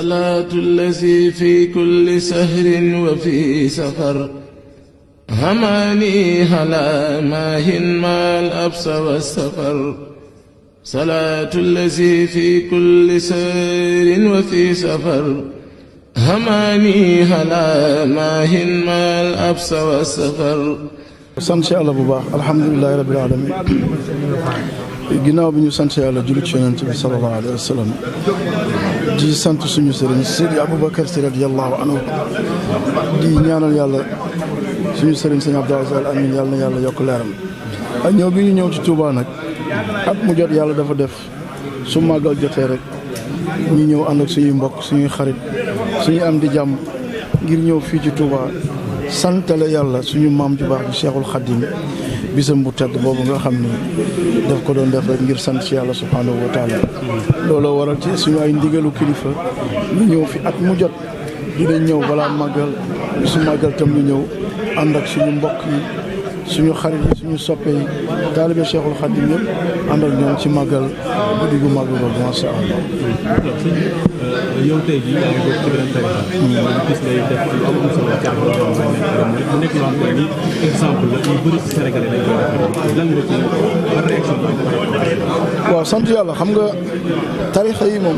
صلاة الذي في كل سهر وفي سفر هماني هلا ماهن ما الأبس والسفر صلاة الذي في كل سهر وفي سفر هماني هلا ماهن ما الأبس والسفر sant Yàlla bu baax alhamdulilahi rabbil alamin ginnaaw bi ñu sant Yàlla julli ci Yonent bi sallallahu alayhi wa sallam di sant suñu sëriñ Seydi Aboubacar Sy radiyallahu anhu di ñaanal yàlla suñu sëriñ sëñ Abdou Aziz Al Amine yàlla na yàlla yokk leeram ak ñëw bi ñu ñëw ci Touba nag at mu jot yàlla dafa def su màggal jotee rek ñu ñëw ànd ak suñuy mbokk suñuy xarit suñuy am di jàmm ngir ñëw fii ci Touba santale yàlla suñu maam ju baax bi Cheikhul Khadim bisam bu tedd boobu nga xam ni daf ko doon def rek ngir sant ci yàlla subhanahu wa taala looloo waral ci suñu ay ndigalu kilifa ñu ñëw fi at mu jot dinañ ñëw balaa màggal su màggal tam ñu ñëw ànd ak suñu mbokk yi suñu xarit yi suñu soppe yi taalibe Cheikhul Khadim yëpp ànd ak ñoom ci màggal guddi gu màggal boobu masha Allah. yow tey jii yaa ngi bokk ci beneen tarixa gis ngay def lu am solo ci mu nekk loo xam ne ni exemple la ñu bëri ci Sénégalais lañ koy def lan nga ci ban réaction waaw sant yàlla xam nga tarixa yi moom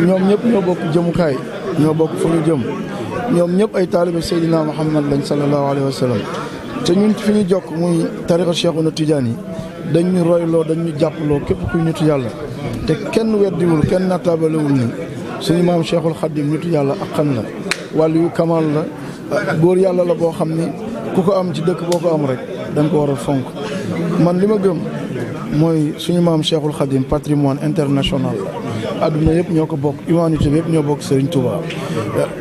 ñoom ñëpp ñoo bokk jëmukaay ñoo bokk fu ñu jëm ñoom ñëpp ay taalibe Seydina Muhammad lañ sallallahu alayhi wa sallam te ñun fi ñu jokk muy tarixa Cheikhouna Tidiane yi dañ ñu royloo dañ ñu jàppaloo képp kuy nitu yàlla te kenn weddiwul kenn nattaabalewul ni suñu maam Cheikhul Khadim nitu yàlla ak xam la wàllu yu kamal la góor yàlla la boo xam ni ku ko am ci dëkk boo ko am rek da nga ko war a fonk man li ma gëm mooy suñu maam Cheikhul Khadim patrimoine international la adduna yëpp ñoo ko bokk humanité bi yëpp ñoo bokk Serigne Touba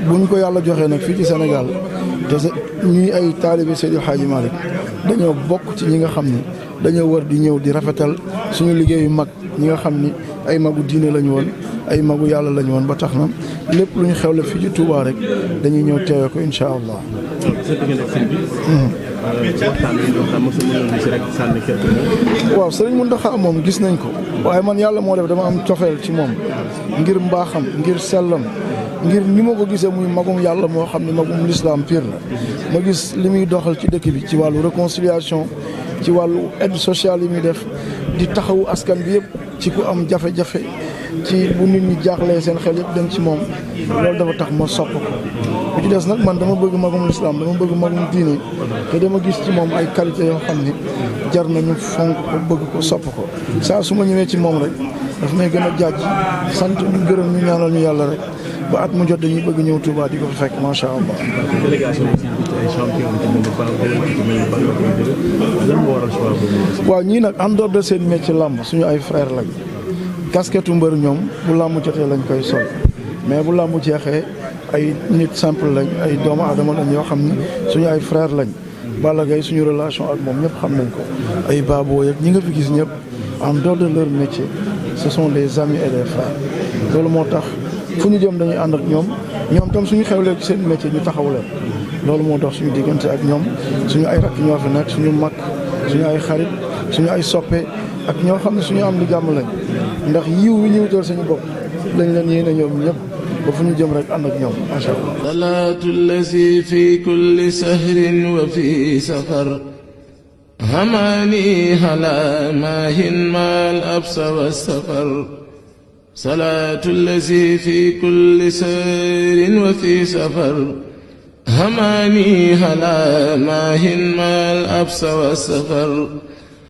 bu ñu ko yàlla joxee nag fii ci Sénégal te ñuy ay taalibe Seydil Hadji Malick dañoo bokk ci ñi nga xam ni dañoo war di ñëw di rafetal suñu liggéeyu mag ñi nga xam ni ay magu diine lañu woon ay magu yàlla lañu woon ba tax na lépp lu ñu xewle fii ci Touba rek dañuy ñëw teewe ko incha allah. waaw Serigne Mountakha moom gis nañ ko waaye man yàlla moo def dama am cofeel ci moom ngir mbaaxam ngir sellam ngir ni ma ko gisee muy magum yàlla moo xam ne magum l'islam pire la ma gis li muy doxal ci dëkk bi ci wàllu réconciliation ci wàllu aide sociale yi muy def di taxawu askan bi yëpp ci ku am jafe-jafe ci bu nit ñi jaaxlee seen xel yëpp dem ci moom loolu dafa tax ma sopp ko bu ci des nag man dama bëgg magum l'islam dama bëgg magum diine te dama gis ci moom ay qualité yoo xam ne jar nañu fonk ko bëgg ko sopp ko saa su ma ñëwee ci moom rek daf may gën a jaaj sant ñu gërëm ñu ñaanal ñu yàlla rek ba at mu jot dañuy bëgg ñëw Touba di ko fa fekk macha allah. waaw ñii nag en dehors de seen métier làmb suñu ay frère lañ casquette mbër ñoom bu làmb jotee lañ koy sol mais bu làmb jeexee ay nit simple lañ ay doomu aadama lañ yoo xam ni suñu ay frère lañ. Balla Gaye suñu relation ak moom ñëpp xam nañ ko ay baaboo yeeg ñi nga fi gis ñëpp en dehors de leur métier ce sont des amis et des frères loolu moo tax fu ñu jëm dañuy ànd ak ñoom ñoom tam suñu xewlee ci seen métier ñu taxaw leen loolu moo tax suñu diggante ak ñoom suñu ay rakk ñoo fi nekk suñu mag suñu ay xarit suñu ay soppe ak ñoo xam ne suñu am di jàmm lañ ndax yiw wi ñu wutal suñu bopp lañ leen yéene ñoom ñëpp ba fu ñu jëm rek ànd ak ñoom macha allah. salaatu allazi fi kulli sahrin wa fi safar hamani hala mahin mal absa wa safar salaatu allazi fi kulli sahrin wa fi safar hamani hala mahin mal absa wa safar